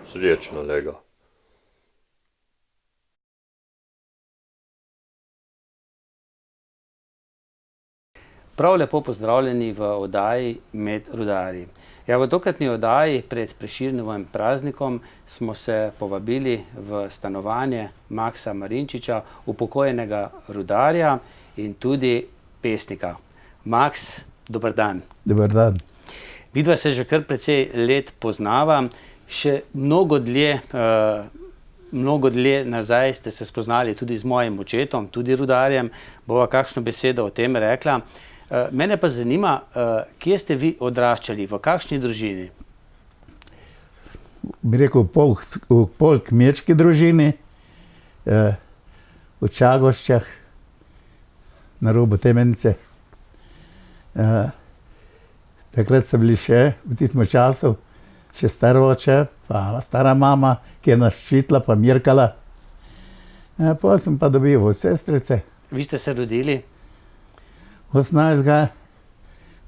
Srečno, lega. Prav lepo pozdravljeni v oddaji Med rudarji. Ja, v tokratni oddaji pred Prešernovim praznikom smo se povabili v stanovanje Maksa Marinčiča, upokojenega rudarja in tudi pesnika. Maks, dober dan. Dober dan. Vidva se že kar precej let poznava, še mnogo dlje nazaj ste se spoznali tudi z mojim očetom, tudi rudarjem. Bova kakšno besedo o tem rekla. Mene pa zanima, kje ste vi odraščali, v kakšni družini? Bi rekel, v pol kmečki družini, v Čagoščah, na robu Temence. Takrat so bili še, v tistem času, še star oče, pa stara mama, ki je nas ščitila, pa mirkala. Potem sem pa dobil od sestrice. Vi ste se rodili? 18.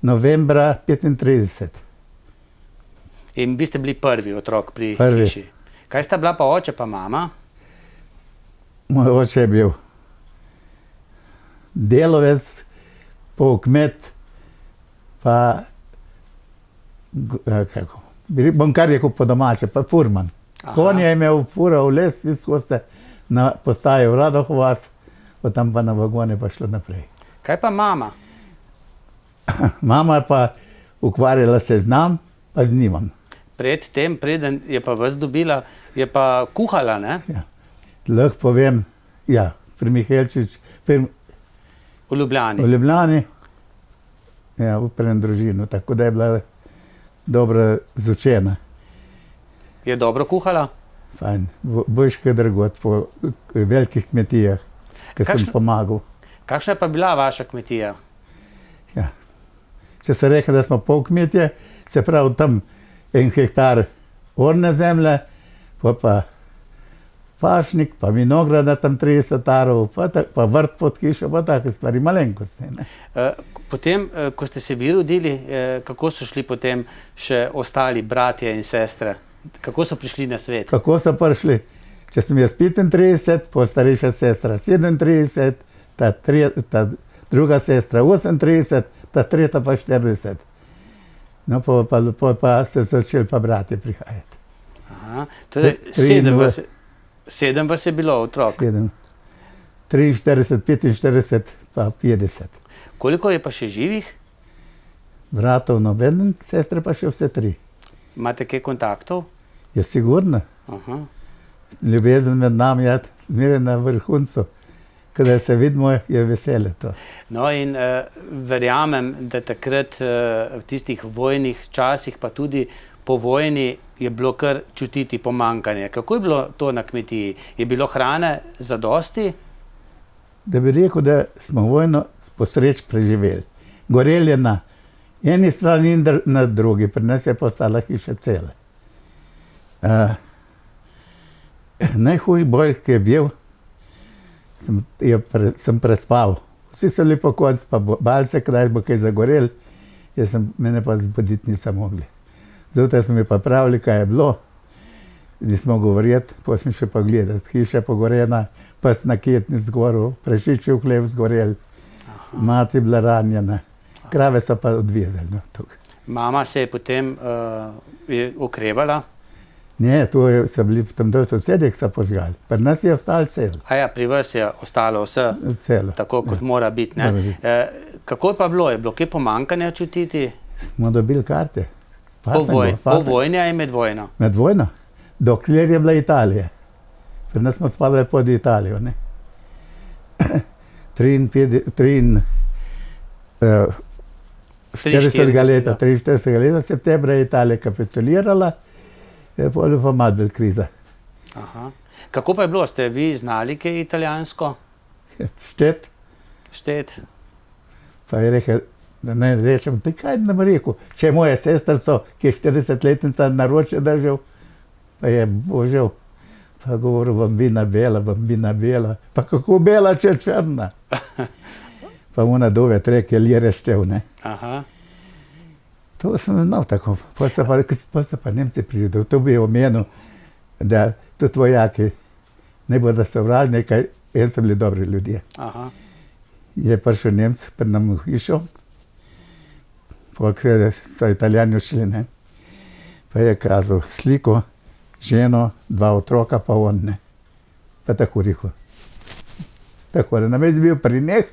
novembra 35. In vi ste bili prvi otrok pri Prvi. hiši. Kaj sta bila pa oče pa mama? Moj oče je bil delavec, pol kmet, pa bom kar rekel po domače, pa furman. Konje je imel, fural les, skozi na postaji v Radohov vas, potem pa na vagone pa šlo naprej. Kaj pa mama? Mama je pa ukvarjala se z nam, pa z njimam. Predtem, preden je pa vas dobila, je pa kuhala, ne? Ja. Lahko povem, ja, pri Mihelčič, V Ljubljani. v Ljubljani, ja, v prvem družino, tako da je bila dobro izučena. Je dobro kuhala? Fajn, boljš kot drugod po velikih kmetijah, ki sem Kakšna- pomagal. Kakšna je pa bila vaša kmetija? Ja. Če se reče, da smo pol kmetje, se pravi tam 1 hektar orne zemlje, pa pašnik, pa vinograda tam 30 arov, pa vrt pod hišo, pa take stvari, malenkosti. Ne? Potem, ko ste se vi rodili, kako so šli potem še ostali bratje in sestre? Kako so prišli na svet? Kako so prišli? Če sem jaz 35, pa starejša sestra 37, ta druga sestra 38, ta tretja pa 40. No, pa so začeli pa bratje prihajati. Aha, torej, sedem vas je bilo otrok. 7, 43, 45, pa 50. Koliko je pa še živih? Bratov noben, sestre pa še vse 3. Imate kaj kontaktov? Je sigurno. Aha. Ljubezen med nami je zmeraj na vrhuncu. Kadar se vidimo, je veselje to. No in verjamem, da takrat v tistih vojnih časih, pa tudi po vojni, je bilo kar čutiti pomanjkanje. Kako je bilo to na kmetiji? Je bilo hrane zadosti? Da bi rekel, da smo vojno po sreči preživeli. Gorel je na eni strani in na drugi, pri nas je pa ostala hiša cela. Najhujši boj, ki je bil, sem prespal. Vsi so bili po koncu, pa bali se, kdaj bo kaj zagorel, mene pa zbuditi niso mogli. Zjutraj so mi pa pravili, kaj je bilo, nismo govoriti, potem smo še pa gledati. Hiša pogorena, pes na ketni zgorel, prašiči v hlev zgorel, mati bila ranjena, krave so pa odvezali. No, tukaj. Mama se je potem okrevala? Ne, so bili tam dol sosedje, ki so požgali. Pri nas je ostalo celo. A ja, pri vas je ostalo vse Celo. tako, kot mora biti, ne? Mora biti. Kako je pa bilo? Je bilo kaj pomanjkanja čutiti? Smo dobili karte. Po vojni ali med vojno? Med vojno, dokler je bila Italija. Pri nas smo spadali pod Italijo, ne. 43. leta, septembra je Italija kapitulirala, potem je pa malo bil kriza. Aha. Kako pa je bilo? Ste vi znali kaj italijansko? Štet, Štet? pa je rekel, da ne rečem, ti kaj nam rekel, če je moja sestrco, ki je 40-letnica, naročje držal, pa je božal, pa govoril, bambina bela, pa kako bela, če je črna. Pa ona dove treke, lire štev, ne. Aha. To sem znal tako. Potem so pa Nemci prišli, to bi omenil da tudi vojaki ne bodo sovražni, en so bili dobri ljudje. Aha. Je prišel Nemec pred nam v hišo, ker so Italijani šli, ne. Pa je kazal sliko, ženo, 2 otroka, pa on, ne. Pa tako rekel. Tako, da namest bil pri njih,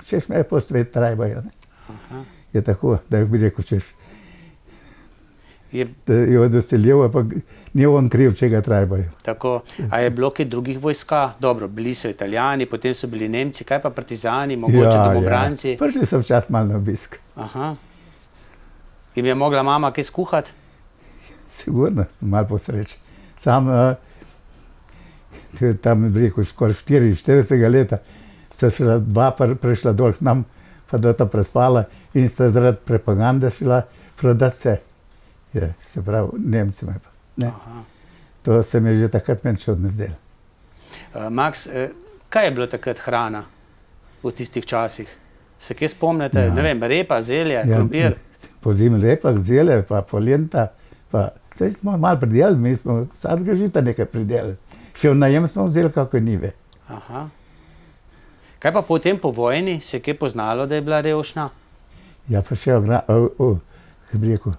češ me po svet trajbajo, ne. Aha. Je tako, da bi rekel, češ, Je da je odoseljivo, pa ni on kriv, če ga trajbajo. tako. A je bilo kaj drugih vojska? Dobro, bili so Italijani, potem so bili Nemci, kaj pa partizani, mogoče domobranci? Ja. Prišli so včasih malo na obisk. Aha. Jim je mogla mama kaj skuhati? Sigurno, malo po sreči. Sam tam bi rekel, skoraj 44 leta, sta šla 2 prišla dol k nam, pa da ta prespala in sta zaradi propagande šla prodati vse. Je, se pravi, Nemcima pa. Ne. Aha. To se mi je že takrat meni čudno zdelo. Max, kaj je bilo takrat hrana v tistih časih? Se kje spomnite? Ja. Ne vem, repa, zelje, krompir? Po zimi repa, zelje, pa polenta, pa saj smo malo pridelali, mi smo vsakega žita nekaj pridelali. Še v najem smo vzeli kako njive. Aha. Kaj pa potem po vojni, se je kje poznalo, da je bila revšna? Ja, pa še kako bi rekel,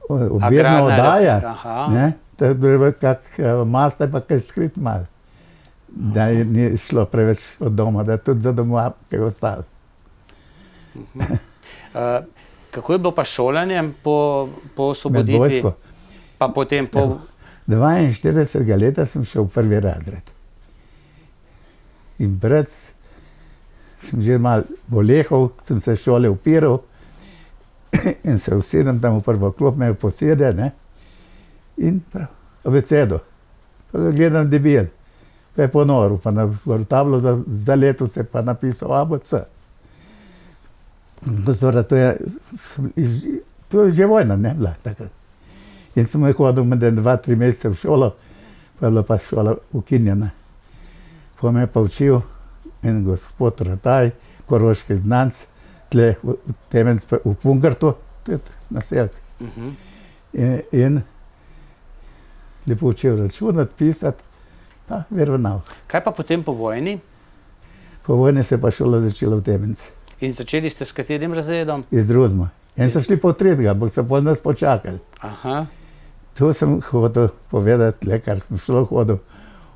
obvezna Agrarna oddaja, aha. ne, to je bilo kak masta, pa kaj skrit malo. Da ni šlo preveč od doma, da tudi za doma kaj ostalo. Kako je bilo pa šolanjem po Med osvoboditvi? vojsko. Pa potem po... 42 leta sem šel v 1. razred. In pred sem že malo bolehal, sem se šole upiral in se usedem tam v prvo klop, me posede, ne, in prav, abecedo. Pa ga gledam debel, pa je ponoril, pa na tablo za leto se pa napisal ABC. Gospoda, to je že vojna, ne, bila takrat. In sem hodil med 2-3 mesece v šolo, pa je bila pa šola ukinjena. Pa me je pa učil en gospod Rataj, koroški znanc, tle v Temenc, v Pungartu, tudi naselek. In lepo učil računati, pisati, pa veronauk. Kaj pa potem po vojni? Po vojni se je pa šola začela v Temenc, In začeli ste s katerim razredom? iz Druzma. In so šli po 3., ampak so pol nas počakali. Aha. To sem hotel povedati, le kar sem šlo hodil.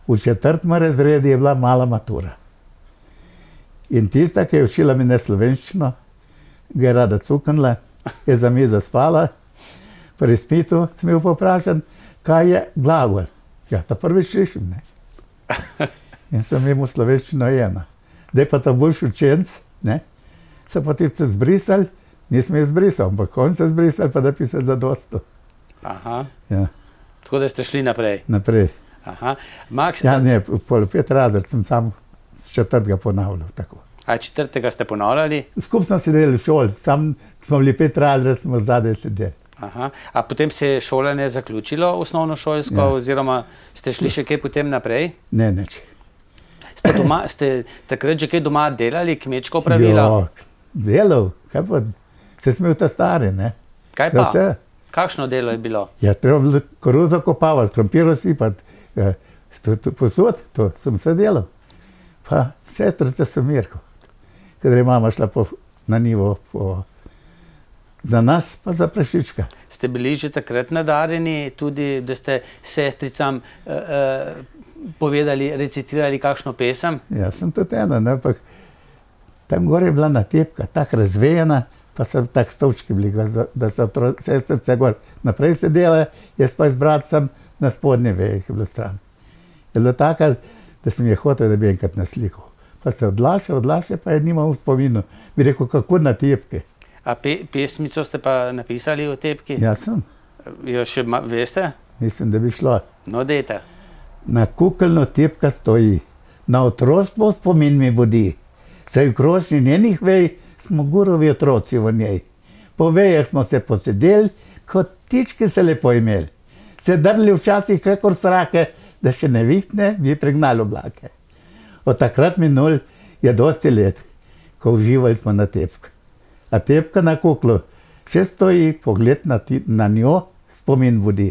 V 4. razredu je bila mala matura. In tista, ki je učila mene slovenščino, ga je rada cuknila, je za mizo spala, pri izpitu sem bil povprašan, kaj je glagol. Ja, ta prvič slišim, ne. In sem imel slovenščino 1. Zdaj pa ta boljši učenec, ne, so pa tiste zbrisali, nisem jih zbrisal, ampak on se zbrisali, pa napisali zadosto. Aha. Ja, Tako da ste šli naprej. naprej. Aha. Max, Ja, ne, pol 5. razred sem sam 4. ponavljal, tako. a 4. ste ponavljali? Skupaj smo sedeli v šoli, sam smo bili 5. razred, smo zadaj sedeli. Aha. A potem se je šolanje zaključilo osnovnošolsko, Ja. oziroma ste šli še kaj potem naprej? Ne, nič. Ste takrat že kaj doma delali, kmečko opravilo? Jo, delal, kaj pa, se smo ta stari, ne. Kaj Za pa? vse. Kakšno delo je bilo? Ja, treba bilo koruzo kopavati, krompir sipati, posod, to sem vse delal. Pa sestrica sem Mirko, kadar je mama šla na njivo za nas, pa za prašička. Ste bili že takrat nadarjeni, tudi da ste sestricam povedali, recitirali kakšno pesem? Ja, sem tudi ena, ne, ampak tam gor je bila natepka, tako razvejena, pa so tako stolčki bili, da so sestrice gor naprej sedele, jaz pa z bratcem na spodnji veji, ki je bilo stran. Je bilo tako, da sem je hotel, da bi enkrat naslikal. Pa se odlaša, pa je nimal v spominu. Bi rekel, kako na tepke. A pesmico ste pa napisali o tepki? Ja, sem. Jo še veste? Mislim, da bi šlo. No, dejte. Na kukeljno tepka stoji, na otroštvo spomin mi budi. Saj v krošnji njenih vej smo gurovi otroci v njej. Po vejah smo se posedeli, kot ptički se lepo imeli. Se drli včasih kakor srake, da še ne vihtne, bi pregnali oblake. Od takrat minul je dosti let, ko uživali smo na tepk. A tepka na kuklu še stoji, pogled na njo spomin budi.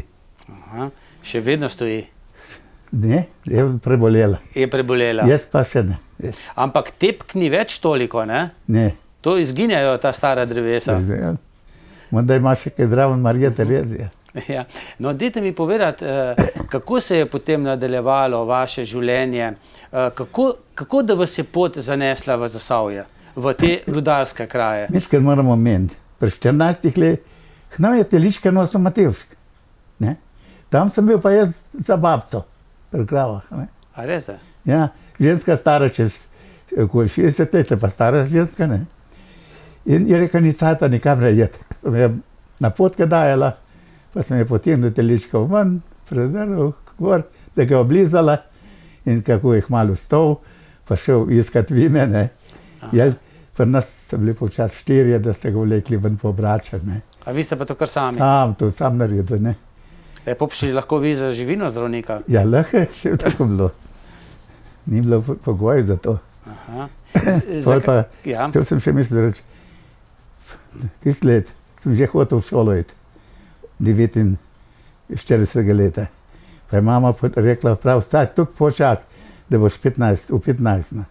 Aha. Še vedno stoji. Ne, je prebolela. Je prebolela. Jaz pa še ne. Ampak tepk ni več toliko, ne? Ne. To izginjajo ta stara drevesa. Morda ima še kaj zraven Marija Terezija. Ja. No, dajte mi povedati, kako se je potem nadaljevalo vaše življenje, kako da vas je pot zanesla v Zasavje, v te rudarske kraje? Miškar moramo meniti. Pri 14 let, k nam je Telička nosil Matevšek. Ne? Tam sem bil pa jaz za babco, pri kravah. Ne? A res je? Ja, ženska stara čez okoli 60 let, pa stara ženska, ne. In je rekel, ni cajta nikam ne jeti. Pa me je na potke dajala, pa sem je potegnil Teličko ven, predrl gor, da ga oblizala in kako je malo vstal, pa šel iskat vime, ne. Jel, pri nas so bili počas 4, da ste ga vlekli ven po obračah, ne. A vi ste pa to kar sami? Sam naredil, ne. Popšli lahko vi za živino zdravnika? Ja, lahko, še tako bilo. Ni bilo pogoj za to. Aha. To sem še mislil reči. Tist let sem že hotel v šolo iti, 49 leta. Pa je mama rekla, prav, vsak tukaj počak, da boš v 15.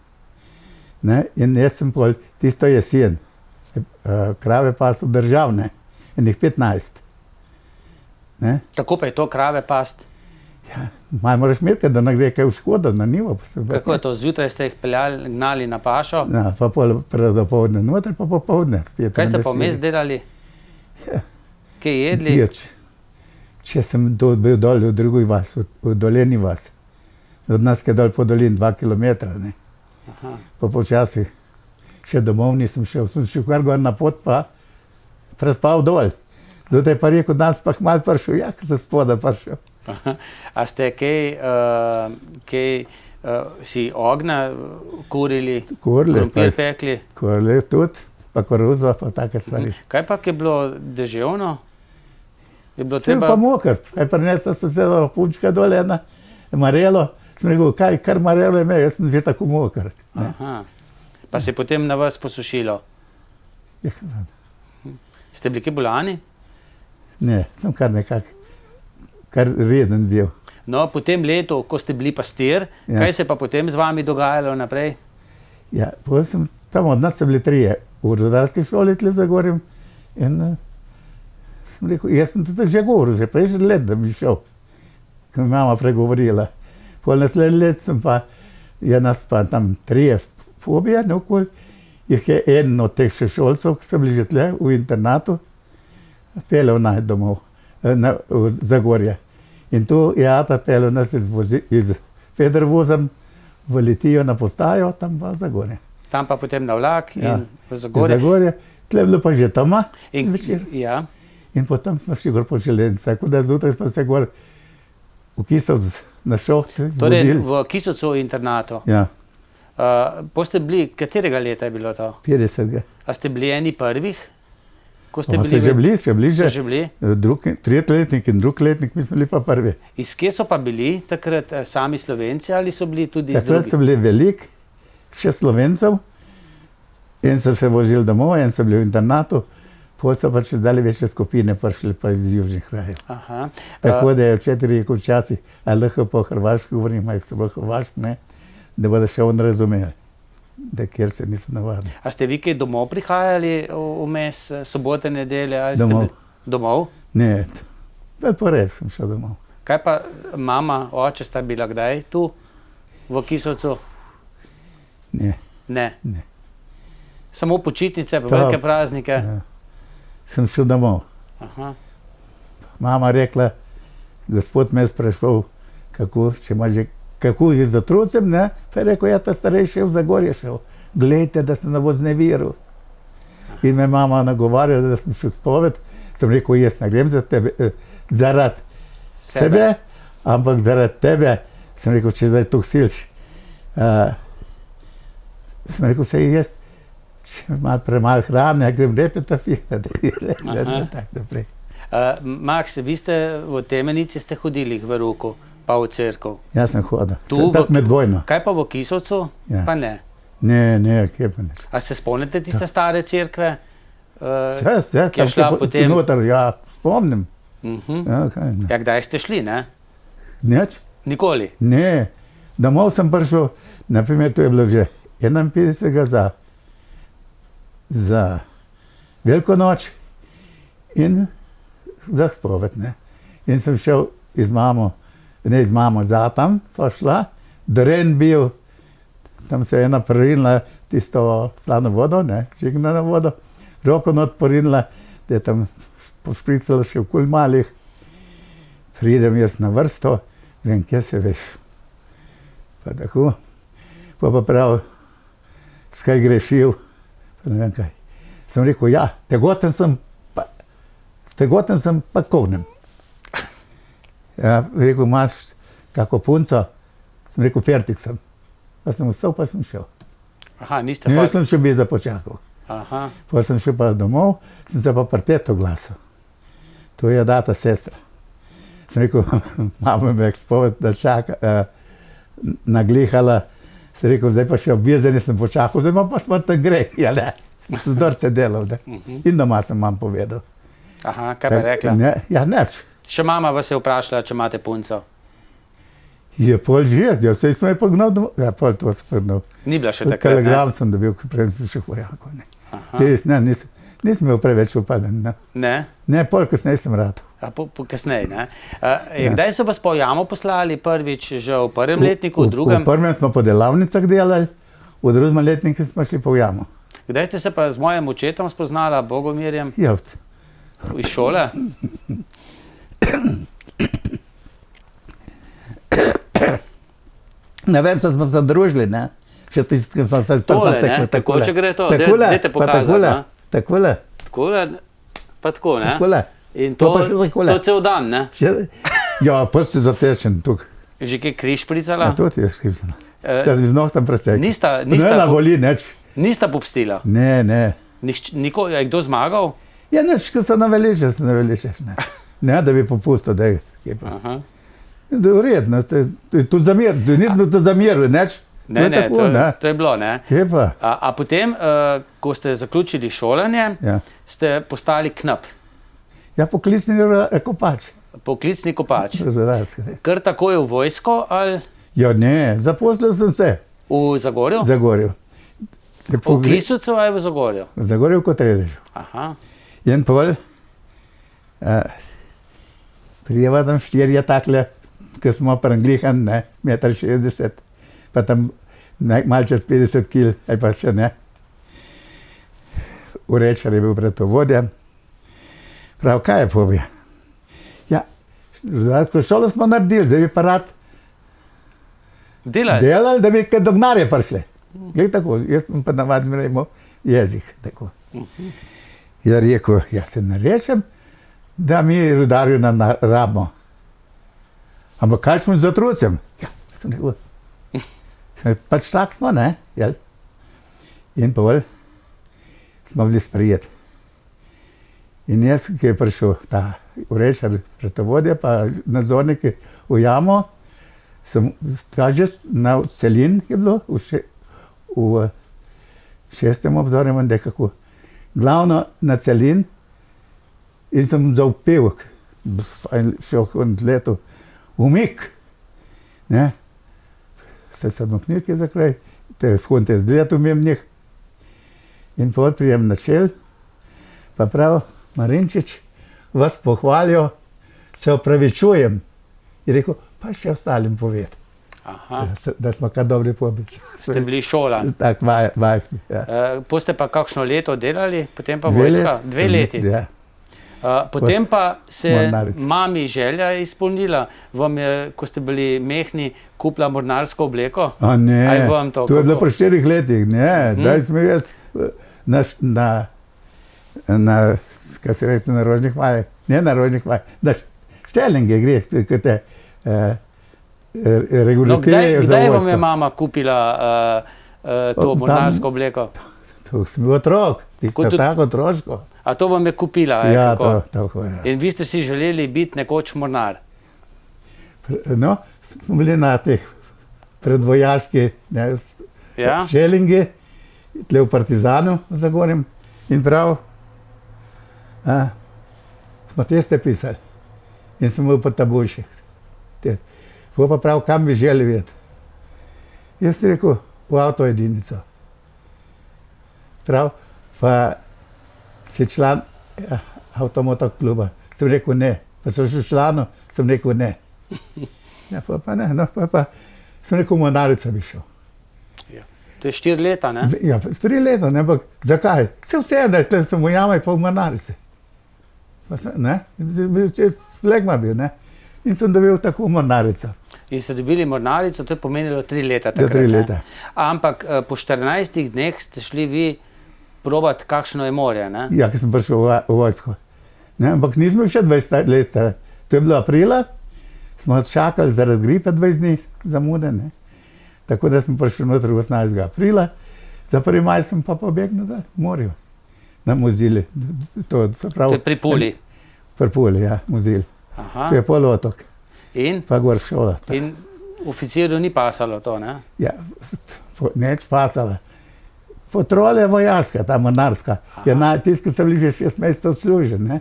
Ne? In jaz sem pol tisto jesen, krave pa so državne, enih 15. Ne? Kako pa je to krave past? Ja, malo moraš imeti, da ne gre kaj v škodo na njivo. Kako je to, zjutraj ste jih gnali na pašo? Ja, pa pol dopoldne noter, pa popoldne. Kaj ste pa vmes delali? Ja. Kaj jedli? Če sem bil dol v drugi vas, v dolini vas. Od nas je dol po dolini 2 kilometra, ne. Aha. Pa počasi še domov nisem šel, sem šel kar gor na pot, pa prespal dol. Zdaj pa rekel, danes pa malo prišel, ja, ker sem spoda prišel. A ste kaj si ognja kurili, krompir pekli? Kurili tudi, pa koruzo, pa take stvari. Kaj pa, je bilo deževno? Je bilo treba... Sem pa mokr, prinesla soseda punčka dol, ena marelo, sem rekel, kaj, kar marelo ime, jaz sem že tako mokr. Aha. Pa se je potem na vas posušilo? Ja. Ste bili kaj bolani? Ne, sem kar reden bil. No, po tem letu, ko ste bili pastir, kaj se je pa potem z vami dogajalo naprej? Ja, tam od nas so bili 3 v rudarski šoli tle v Zagorju in sem rekel, jaz sem tudi že govoril, že prejšnji let, da bi šel, ko mi mama pregovorila. Pol naslednji let sem pa, je nas pa tam 3 fobije naokoli, jih je en od teh šolcev, ki so bili že tle v internatu, pelel naj domov, v Zagorje. In tu je ata pelel nas iz Federvozem v Litijo na postajo, tam pa v Zagorje. Tam pa potem na vlak in v Zagorje. V Zagorje, tle je bilo pa že doma večer. Ja. In potem smo šli gor po železnici, tako da zjutraj smo se gor v Kisovc na šoht zbudili. Torej v Kisovcu internatu. Ja. Ste bili, katerega leta je bilo to? 50. A ste bili eni prvih? Ko ste bili, še bili že. Tretletnik in drugletnik, mi smo bili pa prvi. Iz kje so pa bili takrat sami Slovenci ali so bili tudi iz drugih? Takrat so bili veliko, še Slovencev, en so se vozili domov, en so bili v internatu, pol so pa čez dalje večje skupine prišli pa iz južnih krajev. Tako da je včeraj rekel včasih, ali lahko po hrvaški govorim, ali so bolj hrvaški, ne, da bodo še on razumeli. Da kjer se niso navadili. A ste vi kaj domov prihajali vmes, sobote, nedelje? Domov. Domov? Ne, pored sem šel domov. Kaj pa mama, oče sta bila kdaj tu v Kisovcu? Ne. Ne? Ne. Samo počitnice, pa velike praznike? Ja. Sem šel domov. Aha. Mama rekla, gospod me je sprašval, kako je z otrocem, ne? Pa je rekel, ja, ta starejši je v Zagorje šel. Glejte, da se ne bo zneviril. In me mama nagovarjala, da sem šel spoved. Sem rekel, jaz ne grem za tebe, zaradi sebe, ampak zaradi tebe. Sem rekel, če zdaj to siliš. Sem rekel, se jaz, če malo premalo hrane, grem repetafirati. Tako naprej. Maks, vi ste v Temenici ste hodili v Ruku, pa v cerkev. Jaz sem hodil, tako med vojno. Kaj pa v Kisovcu? Ja. Pa ne? Ne, kje pa ne. A se spomnite tiste stare cerkve? Ki je šla potem... Noter, ja, spomnim. Ja, kdaj ste šli, ne? Nič? Nikoli? Ne. Domov sem prišel, naprimer, to je bilo že 51. za Veliko noč in za spoved, ne. In sem šel z mamo, za tam sva šla, dren bil, tam se je ena porinila tisto slano vodo, ne, žignano vodo, roko not porinila, da je tam pospricala še okoli malih. Pridem jaz na vrsto, grem, kje se veš? Pa tako, pa prav, skaj grešil, pa ne vem kaj. Sem rekel, ja, tegoten sem pa kovnem. Ja, rekel, imaš kako punco? Sem rekel, fertik sem. Pa sem vstal, pa sem šel. Aha, niste Ne, pa... sem še bil započakal. Aha, Pa sem šel pa domov, sem se pa pri teto glasil. To je data sestra. Sem rekel, mama me spoved, da čaka, naglihala. Sem rekel, zdaj pa še obvezen sem počakal, zdaj pa smrten greh, ja ne. Sem zdorce delal, ne. In doma sem mam povedal. aha, kaj pa je rekla? Ne, ja, neč. Še mama vas je vprašala, če imate punco. Je pol že, ja, sej sem je pognal domov. Ja, pol to sem pognal. Ni bila še takrat, ne? Telegram sem dobil, ko prej sem še vojakov, ne. Aha. Nisem imel preveč upalen, ne. Ne? Ne, pol kasneje sem rad. A po kasneje, ne? Kdaj so vas pa v jamo poslali prvič? Že v prvem letniku, v drugem? V prvem smo po delavnicah delali, v drugem letniku smo šli pa v jamo. Kdaj ste se pa z mojim očetom spoznala, Bogomirjem, Ja, iz šole? ne vem, se smo se družili, ne. Še tisti, ki smo se Tole, ne? Tako, če gre to, dajte pokazati, takole, ne? takole, Takole, pa tako, ne? takole. In To to, pa še takole. to cel dan, ne? Ja, prst je zatečen tukaj. Že kaj križ Ja, pricala? to ti je škripsno. Eh, Da bi z nohtem presekal. Nista, Ne na voli, neč. nista popustila? Ne, ne. Je kdo zmagal? Ja, neč, ko se navelišeš, ne. Ne, da bi popustil, da je. Aha. Da je vredno, tu zamir, nismo to zamirili, neč. Ne, ne, tako, ne. to je bilo, ne? Kje pa? A potem, ko ste zaključili šolanje, Ja. ste postali knap, Ja, poklicni kopač. poklicni kopač. Rudarski, ne. Kar takoj v vojsko ali Ja, ne, zaposlil sem se v Zagorju? v Zagorju. V Klisovcu ali v Zagorju? V Zagorju kot Redežu. Aha. In pol, prijeva tam štirje takle, ki smo pranglihan, ne, 1,60 m, pa tam malo čez 50 kg, ali pa še ne. Urečar je bil bratovodja. Prav, kaj je povija? Ja, rudarsko šolo smo naredili, zdaj bi pa rad delali, da bi kaj do gnarja prišli. Glej tako, jaz sem pa navadno imel jezik, tako. Je rekel, ja se ne rečem, da mi rudarju rabimo. Ampak kaj smo z otrocem? Ja, sem rekel, pač tak smo, ne, jel? In pol smo bili sprejeti. In jaz, ki je prišel ta urečar, vratovodja, pa nadzorniki v jamo, sem kaže na celin je bilo, v šestem obzorju, nekako, glavno na celin in sem zaupel, šel v letu, umik, ne, se sem v knjigi zakraj, te shunte z letu memnih in pol prijem načel, pa prav, Marinčič, vas pohvalijo, se opravičujem. Je rekel, pa še ostalim povedati, da smo kar dobri pobiči. Ste bili šolan. Tak, vajhni, ja. Potem ste pa kakšno leto delali, potem pa vojska? 2 leti. Ja. Potem pa se Mornaric. mami želja izpolnila, vam je, ko ste bili mehni, kupila mornarsko obleko? A ne, Ali vam to to je bilo kako? pri 4 letih, ne, daj smo jaz na kaj se reče, na rožnih vajah, ne na rožnih vajah, na štelinge greš, ko te No, regulirajo za kdaj vam je vojsko. mama kupila to Tam- mornarsko obleko? To sem bil otrok, Kot tisto tudi- tako otroško. A to vam je kupila? Ja, kako? tako je. In vi ste si želeli biti nekoč mornar? No, smo bili na teh predvojaški, ne, Ja? šelingi, tle v Partizanu v Zagorjem in prav, smo teste pisali in sem bil po tabuših. Pa prav, kam bi želeli videti? Jaz sem rekel, v avto jedinico. Prav, pa si član avtomoto kluba. Sem rekel ne. Pa sem še članu, sem rekel ne. Ja, pa ne, no, pa sem rekel, v Mornarico bi šel. Ja. To je 4 leta, ne? Ja, 3 leta, ne, ampak zakaj? Vse, da sem v Jamaj pa v Mornarici. Ne, čez flegma bil, ne. In sem dobil tako v Mornarico. In ste dobili Mornarico, to je pomenilo 3 leta takrat, 3 leta. Ampak po 14 dneh ste šli vi probati, kakšno je morje, ne? Ja, ko sem prišel v vojsko. Ne, ampak nismo še 20 let stari. To je bilo aprila, smo čakali zaradi gripe 20 dni zamude, ne. Tako da sem prišel noter 18. aprila, za 1. maj sem pa pobegnil v morju, na Mozili. To je pri Puli? Pri Puli, ja, Mozil. Aha. To je polotok. In? Pa gor šola. In oficirju ni pasalo to, ne? Ja, neč pasalo. Patrolja vojaška, ta mornarska. Je tisti, ki so bili že 6 mesecev služili, ne.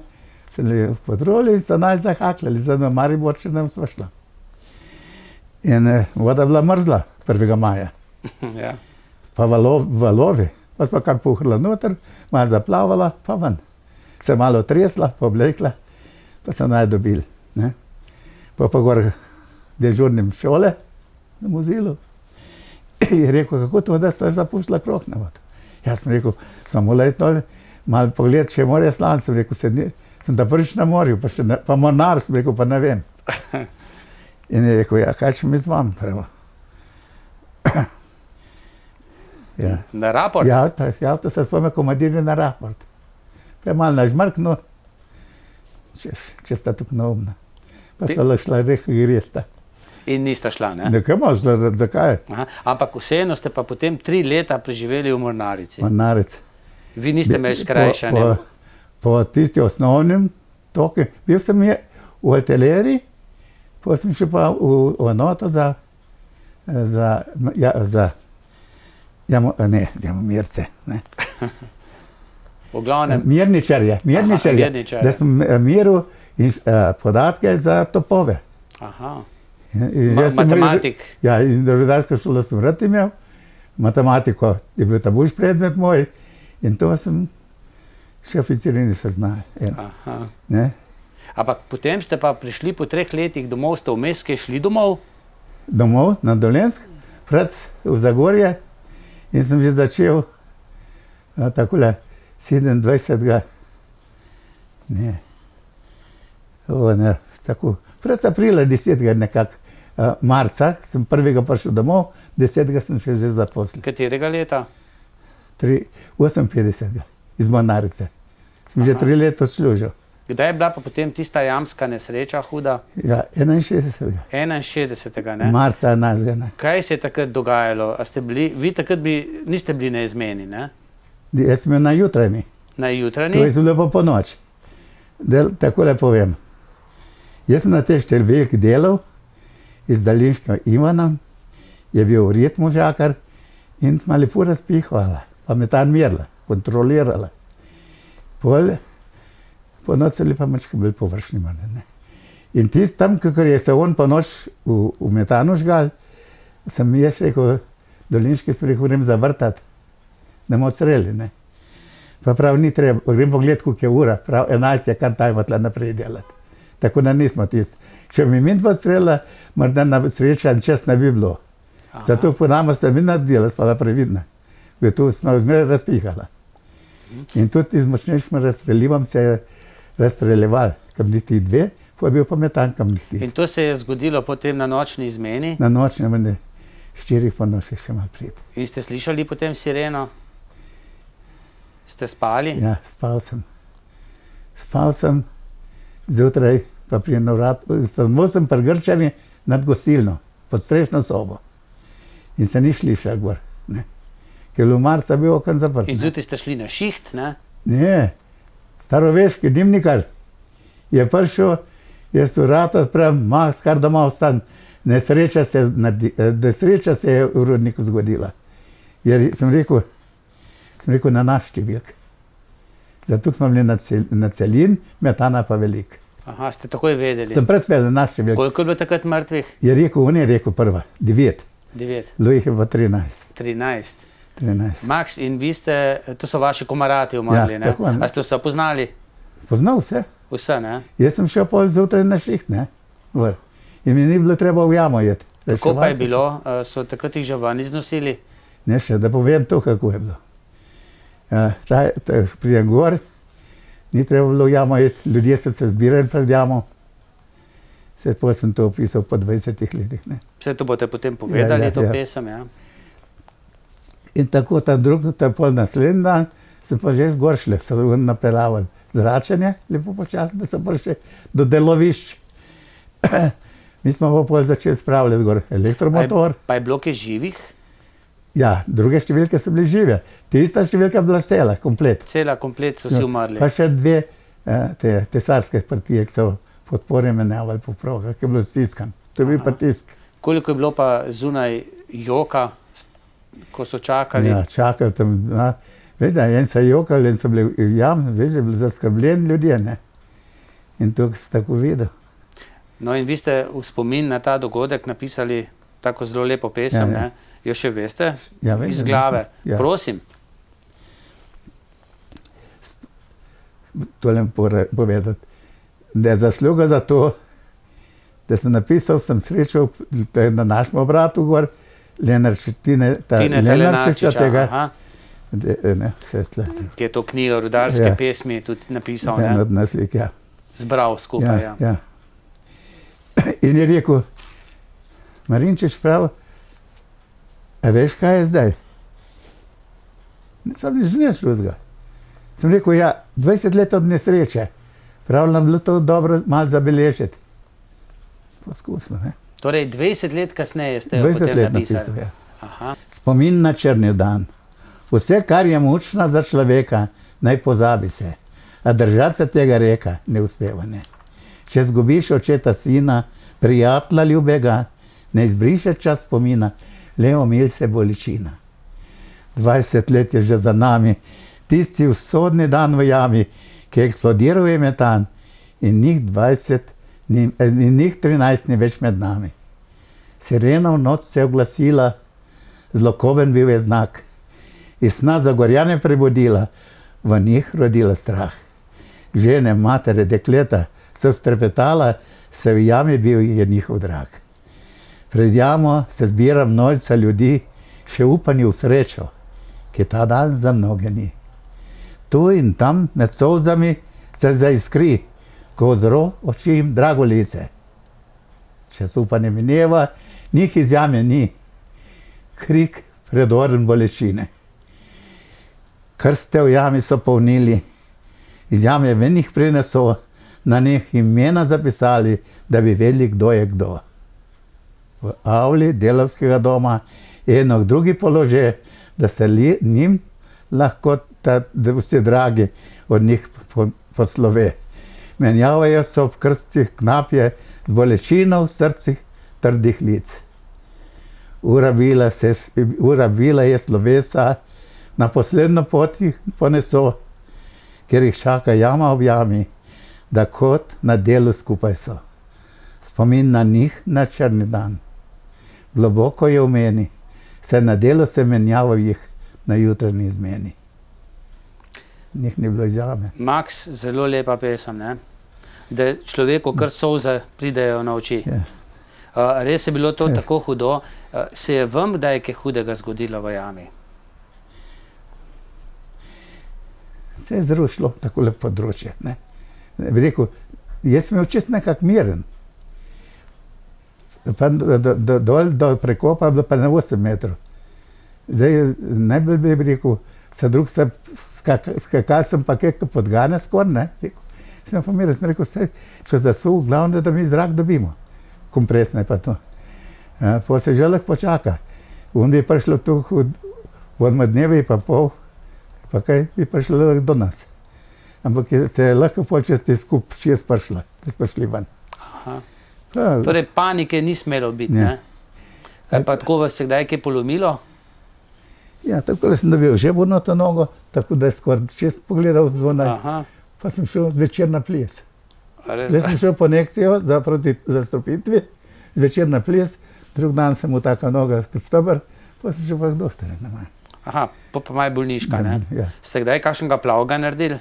Sem bili v patrolji in so naj zahakljali, zdaj na Maribor še nam smo šla. In voda bila mrzla 1. maja. Ja. Pa valovi, pa smo kar puhrla noter, malo zaplavala, pa ven. Se malo tresla, poblekla, pa so naj dobili, ne. Pa gor dežurnim šole na Mozilu. Je rekel, kako to, da ste zapuščila krog na vodo. Jaz sem rekel, samo letno, malo pogled, če je morje slan, sem rekel, sem da prvič na morju, pa mornar, sem rekel, pa ne vem. In je rekel, ja, kaj če mi z vami pravo? Ja. Na raport? Ja, to se spomne komandirje na raport. Pa je malo nažmrknil, če sta tukaj naumna. Pa so šla rekel, gresta. In nista šla, ne? Ne, kaj imaš, zakaj? Aha. Ampak vseeno ste pa potem 3 leta preživeli v Mornarici. Mornarici. Vi niste imeli skrajšanja? Po tisti osnovnem toku, bil sem v artileriji, pa sem še pa v enoto za jamomirce, ne. V glavnem? Mirničarje. Da sem meril podatke za topove. Aha. Matematik. Ja, in rudarsko šolo sem rad imel, matematiko je bil tabuš predmet moj in to sem še oficirji niso znali. Aha. Ne? Ampak potem ste pa prišli po 3 letih domov, ste vmes šli domov? Domov, na Dolensk, prac v Zagorje in sem že začel takole 27. Tako, prac aprila 10. nekako, marca sem 1. prišel domov, 10. sem še že zaposlil. Katerega leta? 58. iz Mornarice. Sem že 3 leta služil. Kdaj je bila pa potem tista jamska nesreča huda? Ja, 61. 61. ne? Marca 11. Kaj se je takrat dogajalo? A ste bili, vi takrat niste bili neizmeni, ne? Jaz sem bil na jutranji. Na jutranji? To je bilo pa po noč. Takole povem. Jaz sem na te številki delal, iz Dalinškega Ivana, je bil red možakar in smo lepo razpihovala, pa me tam merila, kontrolirala. Po noč so lepa mačke bili površni. In tisti tam, kakor je se on po noč v metanu žgal, sem jaz rekel, Dolinški sem rekel, grem zavrtati, da bomo odstrelili, ne. Pa prav ni treba, grem pogled, koliko je ura, prav 11 je, kar tajmo tle naprej delati. Tako da nismo tisti. Če mi midva odstrelila, morda na srečan čas ne bi bilo. Zato po nama sta mi naredila, spada previdna. Bi tu smo zmeraj razpihala. In tudi iz močnejšim razstrelivom se je razstreljeval, kamniti 2, pa je bil pa metan kamniti. In to se je zgodilo potem na nočni izmeni? Na nočni izmeni 4 po noči še malo pride. In ste slišali potem sireno? Ste spali? Ja, spal sem. Spal sem, zjutraj pa pri navratu, samo sem pri Grčani nad gostilno, pod strešno sobo. In se ni slišal gor, ne. Ker je bilo marca bil okno zaprt. In zjutraj ste šli na šiht, ne? Ne, staroveški dimnikar je prišel, jaz v vrata odprem, kar doma ostan. Nesreča se je v Rudniku zgodila. Sem rekel na naš številk. Zato smo bili na celin, metana pa velik. Aha, ste takoj vedeli. Sem predvedel naš številka. Koliko je bilo takrat mrtvih? On je rekel prva, 9. 9. Bilo jih je pa 13. 13. 13. Max, in vi ste, to so vaši komarati umrli, Ja, ne? tako, ne. A ste vse poznali? Poznal vse. Vse, ne? Jaz sem šel pol zjutraj na šiht, ne? Gor. In mi ni bilo treba v jamo jeti. Kako pa je Reševalci bilo? So takrat jih že ven iznosili? Ne, še da povem to, kako je bilo. Prijem gor, ni treba bilo v jamo jeti, ljudje so se zbirali pred jamo. Potem sem to opisal po 20 letih, ne. Vse to boste potem povedali, Ja, to ja. pesem, ja? In tako ta pol naslednji dan sem pa že gor šli, so napeljavali zračenje, lepo počasno, da so prišli do delovišč. Mi smo pa pol začeli spravljati gor elektromotor. Pa je bilo kaj živih? Ja, druge številke so bile žive. Tista številka je bila cela, komplet. Cela komplet so si umrli. Pa še 2 te tesarske partije, ki so podpore menjavali po progah, ki je bilo stiskan. To je bil pa tisk. Koliko je bilo pa zunaj joka, ko so čakali? Ja, čakali tam. Veš, da, en so jokali, en so bili v jam, veš, da je bili zaskrbljeni ljudje, ne. In to si tako videl. No in vi ste v spomin na ta dogodek napisali tako zelo lepo pesem, Ja, ja. ne? Jo še veste? Ja, vem, Iz da glave. mislim, ja. Prosim. Tole povedati, da je zasluga za to, da sem napisal, sem srečal na našem obratu gor, Tine Lenarčiča tega, aha, ne, vse tle. ki je to knjigo rudarske Ja. pesmi tudi napisal, En ne? od nas lik, ja. Zbral skupaj, ja. Ja. In je rekel, Marinčič prav, a veš, kaj je zdaj? Sam nič ne šluzga. Sem rekel, ja, 20 let od nesreče. Prav nam bilo to dobro malo zabeležiti. Poskusno, ne? Torej 20 let kasneje ste jo 20 potem let napisali. napisal, ja. Aha. Spomin na črni dan. Vse, kar je mučno za človeka, naj pozabi se. A držati se tega reka ne uspeva, ne. Če zgubiš očeta sina, prijatelja ljubega, ne izbriše čas spomina, le omil se bolečina. 20 let je že za nami, tisti usodni dan v jami, ki je eksplodiral je metan in njih 13 ni več med nami. Sirena v noč se je oglasila, zlokoben bil je znak. Iz sna Zagorjane prebudila, v njih rodila strah. Žene, matere, dekleta so strepetala, se v jami bil je njihov drag. Pred jamo se zbira množica ljudi, še upanje v srečo, ki ta dan za mnoge ni. Tu in tam med solzami se zaiskri, ko odro oči jim drago lice. Če upanje mineva, njih iz jame ni. Krik predoren bolečine. Krste v jami so polnili, iz jame ven jih prineso, na njih imena zapisali, da bi vedeli, kdo je kdo. V avli delavskega doma eno k drugi polože, da se njim lahko da vsi dragi od njih poslove. Menjavajo so v krstih knapje z bolečino v srcih trdih lic. Ura bila je slovesa, na poslednjo pot jih poneso, ker jih čaka jama ob jami, da kot na delu skupaj so. Spomin na njih na črni dan. Globoko je v meni, saj na delu se menjava jih na jutranji izmeni. Njih ni bilo iz jame. Max, zelo lepa pesem, ne? Da človeku kar solze pridejo na oči. Ja. Res je bilo to Ja. tako hudo. Se je vam kdaj kaj hudega zgodilo v jami? Se je zrušilo takole področje, ne. Bi rekel, jaz sem imel čisto nekak miren. Pa dol do prekopa je bilo pa na 8 metrov. Zdaj, najbolj bi rekel, skakal sem pa kaj podgane skoraj, ne. Rekel, sem pa miren, sem rekel, vse, če zasul, glavno, da mi zrak dobimo. Kompresne pa to. Potem se že lahko počaka. On bi prišlo tu v dnevi pa pol, pa kaj bi prišlo lahko do nas. Ampak se je lahko počeš ti skup šest prišla, da smo šli ven. Aha. Pa, Torej panike ni smelo biti, Ne. ne? Kaj pa tako vas je kdaj kaj polomilo? ja, tako da sem dobil žebno to nogo, tako da je skoraj čest pogledal zvonaj, Aha. pa sem šel zvečer na ples. Jaz sem šel po nekcijo za proti zastrupitvi, zvečer na ples, drug dan sem mu taka noga kot stebr, pa sem šel pa k doktorju. Aha, pa malo bolniška, ne? Ja. Ste kdaj kakšnega plavga naredili?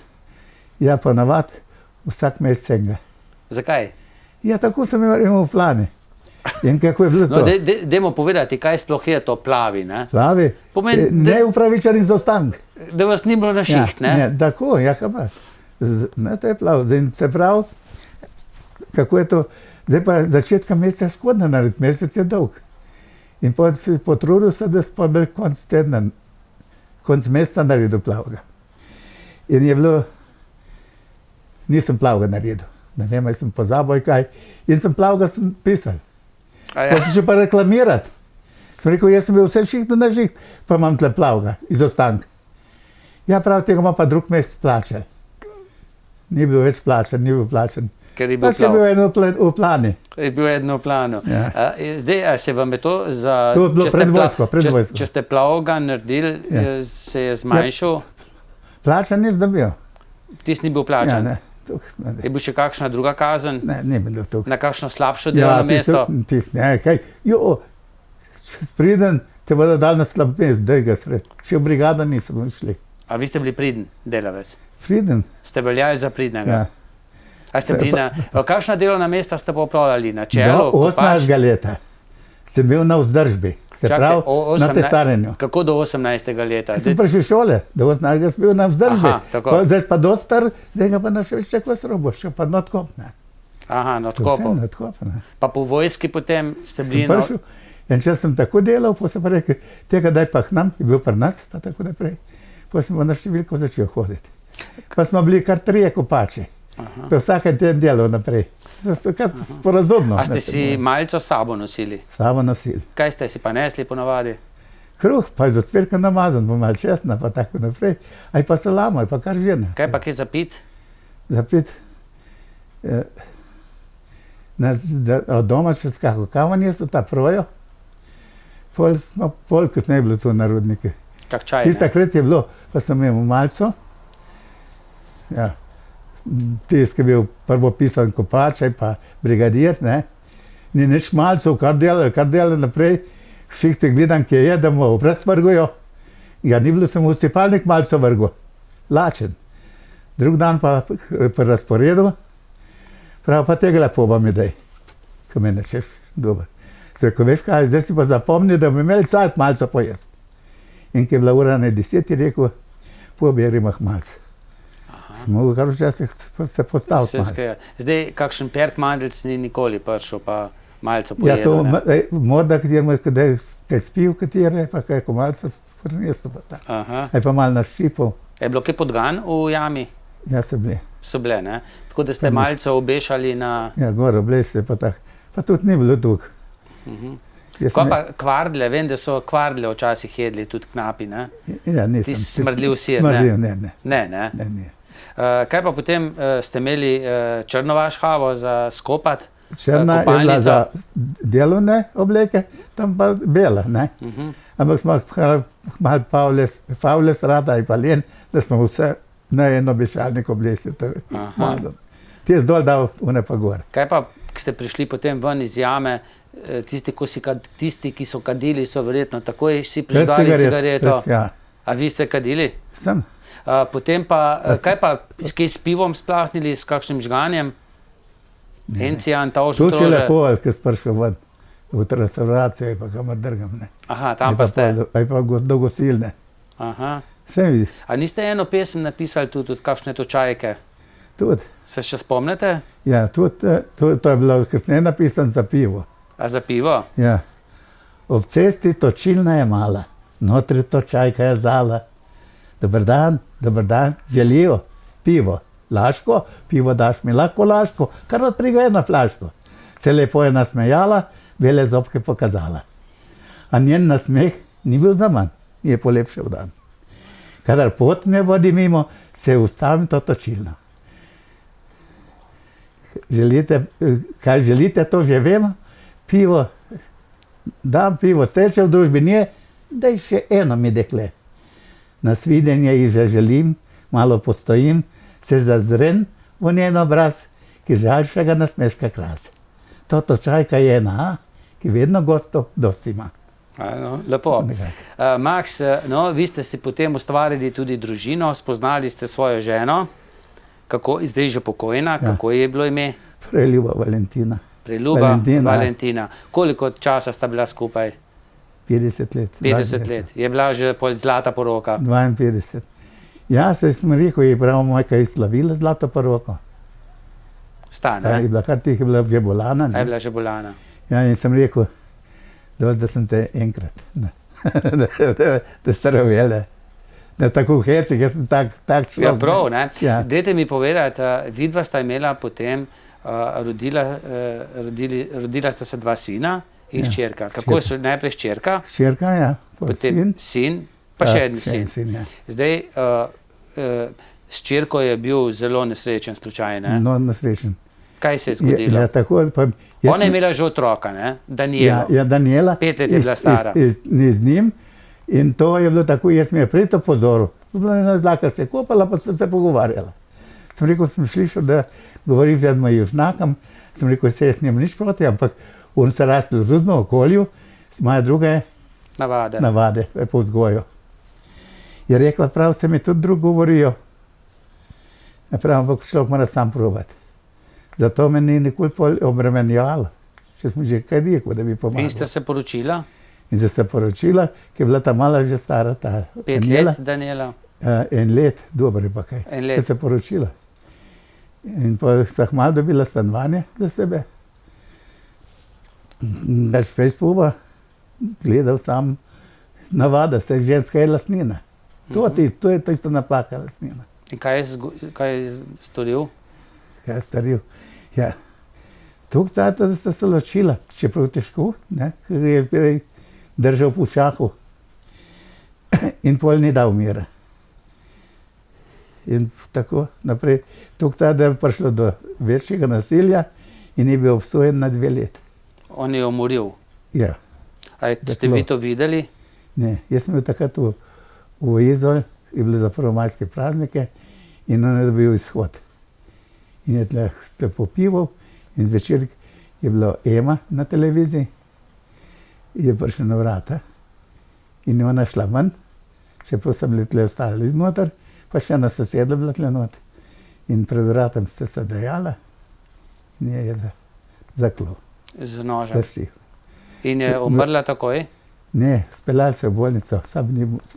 Ja, ponavad, vsak mesec enega. Zakaj? Ja, tako sem imel v plani. In kako je bilo to? No, dajmo povedati, kaj sploh je to plavi, ne? Plavi? Pomeni, neupravičen izostank. Da vas ni bilo na šiht, ne? Ne, tako, ja, kaj pa. Ne, to je plav. Zdaj, se pravi, kako je to, zdaj pa začetka meseca škodno narediti, mesec je dolg. In potrudil se, da smo bili konc tedna, konc meseca naredil plavga. In je bilo, nisem plavga naredil. Ne vem, sem pozabil kaj. In sem plavga pisal. Pa sem še pa reklamirati. Sem rekel, jaz sem bil vse šiht na šiht, pa imam tle plavga, izostank. Ja, prav tega ima pa drug mesec plačal. Ni bil več plačan, ni bil plačan. Ker je bil pač je bil eno v plani. Je bil eno v planu. Ja. Zdaj, a se vam je to za... To je bilo predvojsko. Če ste plavga naredili, se je zmanjšal? Plačan nisem dobil. Tis ni bil plačan? Ja, ne. Je bil še kakšna druga kazen? Ne, ni bilo tukaj. Na kakšno slabšo delovno mesto? Ja, kaj. Jo, če spridem, te bodo dal na slab mest, daj ga sred. Še v brigado nisem šli. A vi ste bili priden delavec? Priden. Ste veljali za pridnega? Ja. A ste bili na... Kakšna delovna mesta ste pa upravljali? Na čelu? Do 18 leta sem bil na vzdržbi. Se pravi, na tesarenju. Kako do 18. leta? Sem prišel šole, do 18. sem bil na vzdržbi. Aha, tako. Zdaj pa dosti star, zdaj ga pa na še več čakva srobo, še pa na odkop, ne. Aha, na odkopu. Na odkop, ne. Pa po vojski potem ste bili... Sem prišel, in če sem tako delal, pa sem pa rekel, tega daj pa k nam, je bil pri nas, pa tako naprej. Pa sem na številko začel hoditi. Pa smo bili kar 3 kopači. Pa vsak teden delal naprej. Sporazumno. A ste si malco sabo nosili? Sabo nosili. Kaj ste si pa nesli ponavadi? Kruh, pa je za cvirka namazan, pa malo česna, pa tako naprej. Aj pa salamo, aj pa kar žena. Kaj pa kaj za pit? Za pit? Od doma še skako kavanje so ta projo. Pol, ko smo bili tu narodniki. Kak čaj, ne? Tista krat je bilo, pa sem imel malco. Ja. Tis, ki je bil prvo pisan kopačaj, pa brigadir, ne. Ni nič malcev, kar delajo naprej. Vših te gledam, ki je, da mu opres vrgujo. Ja, ni bilo samo v stepalnik malcev vrgu. Lačen. Drug dan pa pri razporedu, prav pa tega lepo pa mi daj. Ko me nečeš, dober. Ko veš kaj, zdaj si pa zapomni, da bi imeli cajt malce pojesti. In ki je bila ura na 10, je rekel, poberi mah malce. Sem mogel kar včasih se postaviti malo. Zdaj, kakšen Perk Mandelc ni nikoli prišel, pa malce Ja, pojedel, ne? to morda, kateremu je kaj spil, katere, pa kaj malce prinesel pa tako. Aha. Aj pa malo naščipal. Je bilo kaj podgan v jami? Ja, so bili. So bile, ne? Tako da ste malce obešali na... Ja, gor obleste pa tako. Pa tudi ni bilo tukaj. Kaj pa kvardle? Vem, da so kvardle včasih jedli, tudi knapi, ne? Ja, nisem. Ti smrdljiv sir, ne? Smrdljiv, ne. Ne, ne? Ne. Kaj pa potem ste imeli črnovaš havo za skopat? Črna je bila za delovne obleke, tam pa bela, ne. Ampak smo malo Pavles rada in pa len, da smo vse na eno obešalnik oblekli. Ti je zdol dal une pa gor. Kaj pa, ko ste prišli potem ven iz jame, tisti, ki so kadili, so verjetno takoj si prižgali cigareto. A vi ste kadili? Sem. Potem pa, kaj pa, s pivom splahnili, s kakšnim žganjem? Encijan, tauž, tu si lepo, ko si prišel ven, v restauracijo, pa kamor drgam, ne. Aha, tam pa ste. Aj pa dolgosilne. Aha. Sem vidiš. A niste eno pesem napisali tudi kakšne točajke? Tudi. Se še spomnite? Ja, tudi, to je bilo kasneje napisano za pivo. A za pivo? Ja. Ob cesti točilna je mala, notri točajka je zala. Dobar dan, želijo pivo. Laško, pivo daš mi lahko laško, kar odpriga ena flaško. Se lepo je nasmejala, bele zobke pokazala. A njen nasmeh ni bil za manj, je polepšal dan. Kadar pot me vodi mimo, se ustavim to točilno. Kaj želite, to že vemo. Pivo, dam pivo, steče v družbi nje, daj še eno mi dekle. Nasvidenje ji že želim, malo postojim, se zazren v njen obraz, ki žalšega ne smeš krasti. To točajka je ena, ki vedno gostov dosti ima. No, lepo. Maks, no, vi ste si potem ustvarili tudi družino, spoznali ste svojo ženo, zdaj že pokojna, kako je bilo ime? Preljuba Valentina. Preljuba Valentina. Koliko časa sta bila skupaj? 50 let. 50 let. Je bila že zlata poroka? 52. Ja, se smo rekel, je prav mojka je slavila zlato poroko. Sta, ne? Je bila kar tih, je bila že bolana. Je bila že bolana. Ja, in sem rekel, da sem te enkrat, da starovele. Ne tako hecik, jaz sem tak človek. Ja, prav, ne? Ja. Dajte mi povedati, vidva sta imela potem, rodila sta se dva sina in hčerka. Kako so najprej hčerka? Hčerka, ja. Potem sin, pa še en sin. Ja. Zdaj, s hčerko je bil zelo nesrečen slučaj, ne? No, nesrečen. Kaj se je zgodilo? Ja, tako, Ona je imela že otroka, ne? Danielo. Ja, Daniela. 5 let je bila stara. Z njim. In to je bilo tako, jaz mi je prej to pozoril. Bila je ena zlaka, se je kopala, pa sem se pogovarjala. Sem rekel, sem slišal, da govori z jedma južnakam. Sem rekel, se jaz njim nič proti, ampak on se rasli v ruznem okolju, imajo druge navade po vzgoju. Je rekla, prav se mi tudi drugi govorijo. Prav, ampak človek mora sam probati. Zato me ni nikoli obremenjevalo. Če sem že kaj rekel, da bi pomagal. In ste se poročila? In se poročila, ki je bila ta mala že stara, ta 5 let, Daniela? 1 let, dobro je pa kaj. Se poročila. In pa sta malo dobila stanovanje za sebe. Da je spet spuba gledal sam navada, se ženska je lastnina. To je tisto napaka lastnina. In kaj je storil? Kaj je storil? Ja. Tuk cajta, da sta se ločila, čeprav težko, ne, ker je prej držal po šahu in pol ni dal mira. In tako naprej. Tuk cajta, da je prišlo do večjega nasilja in je bil obsojen na 2 leti. On je umoril? Ja. A ste vi to videli? Ne, jaz sem bil takrat v Izoli, je bilo za prvomajske praznike in on je dobil izhod. In je tle popival in zvečer je bilo Ema na televiziji, je prišel na vrata in je ona šla ven, čeprav sem bili tle ostali iznoter, pa še ena soseda bila tle not. In pred vratem ste se dejala in je zaklal. Z nožem. Drži. In je umrla takoj? Ne, speljali se v bolnico, sam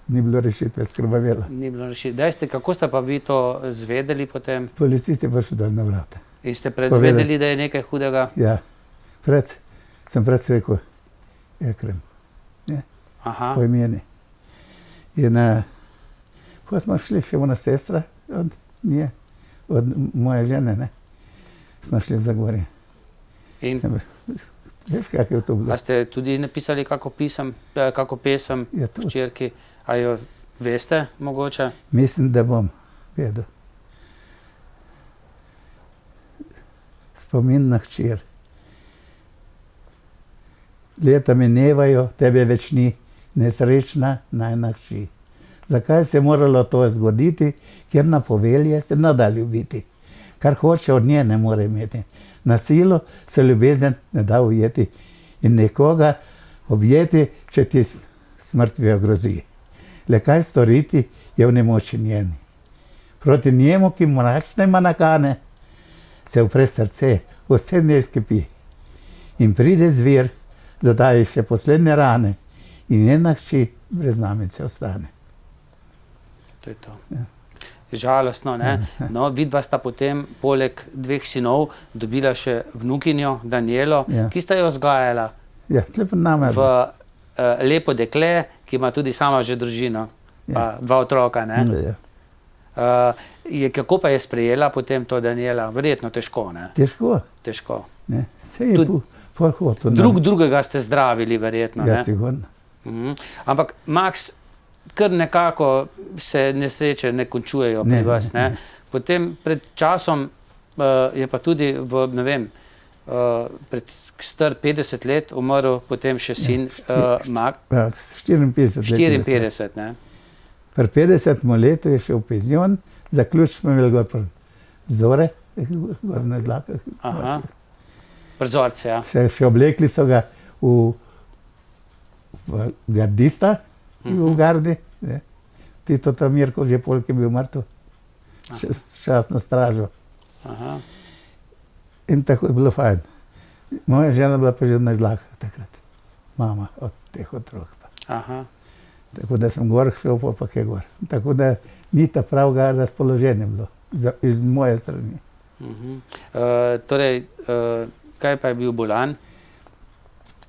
ni bilo rešitve, skrbavela. Ni bilo rešitve. Dajte, kako ste pa vi to zvedeli potem? Policist je prišel dol na vrata. In ste prezvedeli, da je nekaj hudega? Ja, sem rekel, Ekrem, po imeni. In ko smo šli, še ona sestra od moje žene, ne, smo šli v Zagorje. In? Veš, kak je to bilo? A ste tudi napisali kako pesem hčerki? A jo veste mogoče? Mislim, da bom vedel. Spomin na hčer. Leta minevajo, tebe več ni, nesrečna najina hči. Zakaj se je moralo to zgoditi? Ker na povelje se ne da ljubiti. Kar hoče od nje ne more imeti. Na silo se ljubezen ne da ujeti in nekoga objeti, če ti smrtvijo grozi. Le kaj storiti je v nemoči njeni. Proti njemu, ki mračne ima nakane, se upre srce, vse ne skipi. In pride zvir, zadaje še poslednje rane in njena hči brez mamice ostane. To je to. Ja. Žalostno, ne? No, vidva sta potem poleg 2 sinov dobila še vnukinjo, Danielo, ki sta jo vzgajala v lepo dekle, ki ima tudi sama že družino, pa 2 otroka, ne? Kako pa je sprejela potem to Daniela? Verjetno težko, ne? Težko. Se je pol hotel. Drugega ste zdravili, verjetno, ne? Ja, sigurno. Ampak, Maks, kar nekako se nesreče ne končujejo pri vas, ne? Potem pred časom je pa tudi pred star 50 let umrl potem še sin Maks. 54, ne? Pri 50 letu je šel v penzion, zaključ smo imeli gor Zore, gor na Izlakah. Aha. Prizorce, ja. Še oblekli so ga v gardista, v gardi. Ne. Tito Tamirko, že polk je bil mrtev, čas na stražo. Aha. In tako je bilo fajn. Moja žena bila pa že na Izlakah takrat. Mama od teh otrok. Aha. Tako da sem gor šel, pa kaj gor. Tako da ni ta pravega razpoloženja bilo iz moje strani. Torej, kaj pa je bil bolan?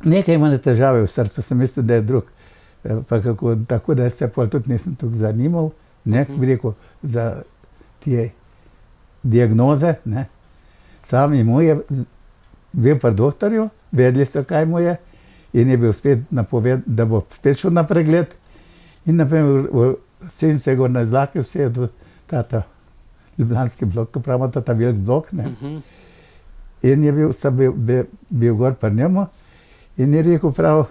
Nekaj ima težave v srcu, sem mislil, da je drug. Tako da se pa tudi nisem tukaj zanimal, ne, bi rekel, za te diagnoze, ne. Sam in mu je bil pri doktorju, vedeli so, kaj mu je, in je bil spet napoved, da bo spet šel na pregled. In naprimer, sin se je gor na Izlakah vsedel, tata ljubljanski blok, ko pravimo, tata velik blok, ne. In je bil gor pri njemu in je rekel prav,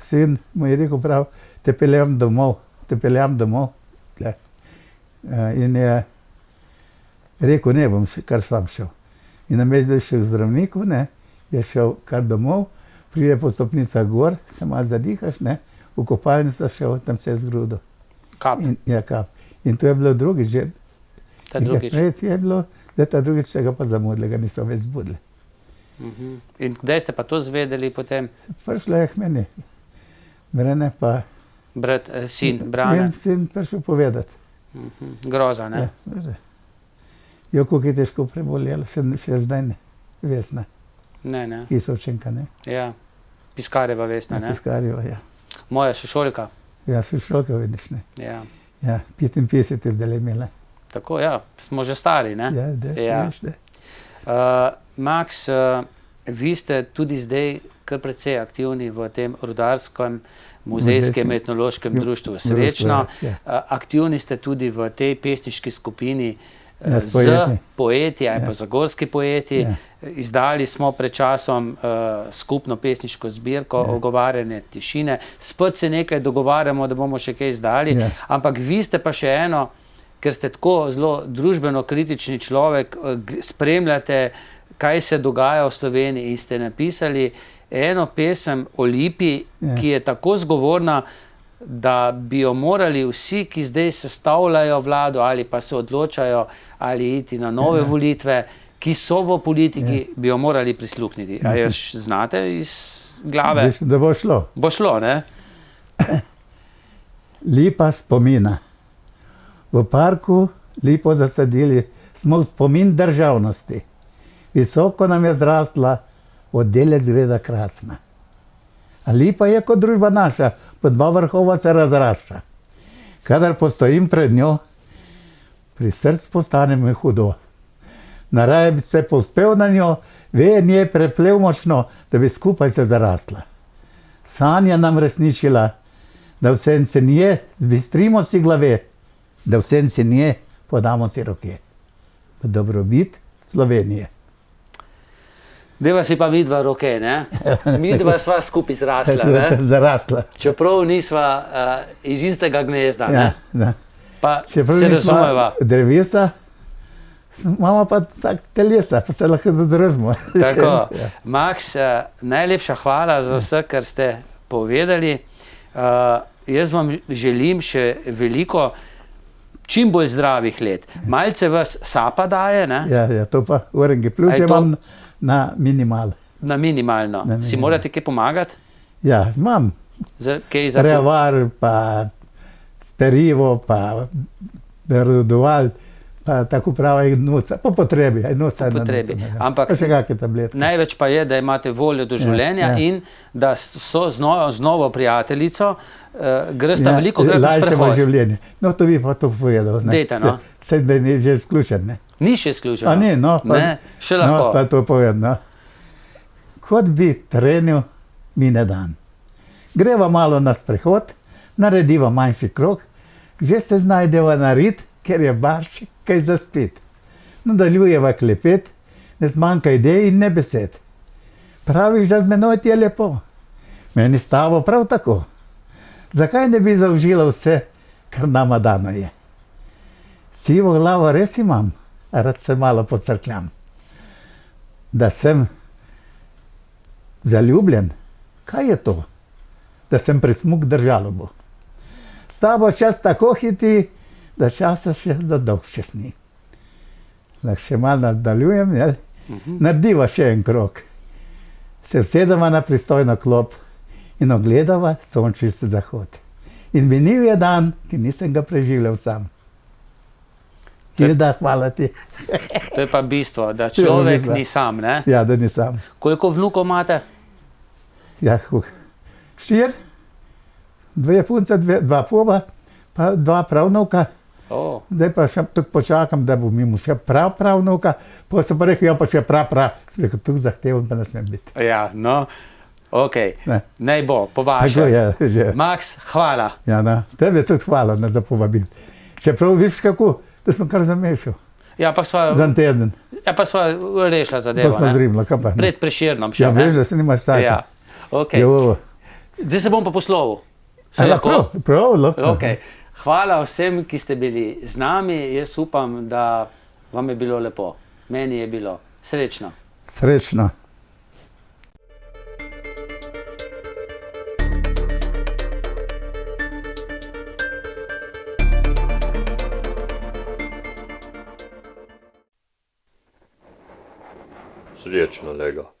sin mu je rekel prav, te peljem domov. In je rekel, ne bom kar sam šel. In namesto da je šel k zdravniku, ne, je šel kar domov, pride po stopnicah gor, se malo zadihaš, ne, v kopalnico šel, tam se je zgrudil. Kap. Ja, kap. In to je bilo drugič že. Ta drugič. Je bilo, da ta drugič se ga pa zamudili, ga niso več zbudili. In kdaj ste pa to zvedeli potem? Prišla je k meni. Brane pa... Brat, sin, Brane. Sin prišel povedati. Groza, ne? Jo, kako je težko preboljela, še zdaj ne. Vesna. Ne. Kisovčenka, ne? Ja. Piskarjeva Vesna, ne? Piskarjeva, ja. Moja sošolka. Ja, sošolka, vidiš, ne? Ja. Ja, 55 je zdaj imela. Tako, ja. Smo že stari, ne? Ja, da, veš, da. Maks, vi ste tudi zdaj kar precej aktivni v tem rudarskem muzejskem etnološkem društvu. Srečno. Aktivni ste tudi v tej pesniški skupini z poeti ali pa zagorski poeti. Izdali smo pred časom skupno pesniško zbirko Ogovarjanje tišine. Spet se nekaj dogovarjamo, da bomo še kaj izdali, ampak vi ste pa še eno, ker ste tako zelo družbeno kritični človek, spremljate, kaj se dogaja v Sloveniji in ste napisali eno pesem o lipi, ki je tako zgovorna, da bi jo morali vsi, ki zdaj sestavljajo vlado ali pa se odločajo ali iti na nove volitve, ki so v politiki, bi jo morali prisluhniti. A jo znate iz glave? Mislim, da bo šlo. Bo šlo, ne? Lipa spomina. V parku lipo zasadili smo v spomin državnosti. Visoko nam je zrasla, oddelec gleda krasna. A lipa je kot družba naša, po dva vrhova se razrašča. Kadar postojim pred njo, pri srcu postane mi hudo. Naraje bi se povzpel na njo, veje nje preplev močno, da bi skupaj se zarasla. Sanja nam resničila, da v senci nje zbistrimo si glave, da v senci nje podamo si roke. V dobrobit Slovenije. Deva si pa midva roke, ne? Midva sva skupaj zrasla, ne? Zarasla. Čeprav nisva iz istega gnezda, ne? Ja. Pa se razumeva. Drevesa, imamo pa vsak telesa, pa se lahko zadržimo. Tako. Maks, najlepša hvala za vse, kar ste povedali. Jaz vam želim še veliko, čim bolj zdravih let. Malce vas sapa daje, ne? Ja, to pa urengi. Plus imam na minimal. Na minimalno. Si morate kaj pomagati? Ja, imam. Revar, pa perivo, pa rodoval, pa tako prava ignuca. Po potrebi. Ampak še kakšne tabletke. Največ pa je, da imate voljo do življenja in da so z novo prijateljico gresta veliko krat na sprehod. Lajše življenje. No, to bi pa to povedal. Dejte, no. Saj da je že izključen, ne? Ni še izključeno. A ni, no. Še lahko. No, pa to povem, no. Kot bi trenil mine dan. Greva malo na sprehod, narediva manjši krog, že se znajdeva na rit, ker je barši kaj za spet. Nadaljujeva klepet, ne zmanjka idej in ne besed. Praviš, da z menoj ti je lepo. Meni s tabo prav tako. Zakaj ne bi zaužila vse, kar nama dano je? Sivo glavo res imam, a rad se malo pocrkljam. Da sem zaljubljen, kaj je to? Da sem prismuk držalobo. S tabo čas tako hiti, da časa še za dolg čas ni. Lahko še malo nadaljujem, jel? Narediva še en krog. Se usedeva na pristojno klop in ogledava sončasti zahod. In minil je dan, ki nisem ga preživljal sam. Hilda, hvala ti. To je pa bistvo, da človek ni sam, ne? Ja, da ni sam. Koliko vnukov imate? Ja, 4, 2 punce, 2 poba, pa 2 pravnuka. Zdaj pa še tukaj počakam, da bo mimo še pravnuka. Pa sem pa rekel, ja pa še sem rekel, tukaj zahtevam pa ne smem biti. Ja, no, okej, naj bo, po vaše. Tako je, že. Max, hvala. Ja, tebi tudi hvala, da povabil. Čeprav viš kako, da sem kar zamešal. Ja, pa sva... Za en teden. Ja, pa sva rešila zadevo, Pa sva zrimla, kaj pa. Pred Prešernom še, Ja, veš, da se nimaš sajta. Ja, okej. Zdaj se bom pa poslovil. Prav, lahko. Okej. Hvala vsem, ki ste bili z nami. Jaz upam, da vam je bilo lepo. Meni je bilo. Srečno. Srečno. Srečno, lega.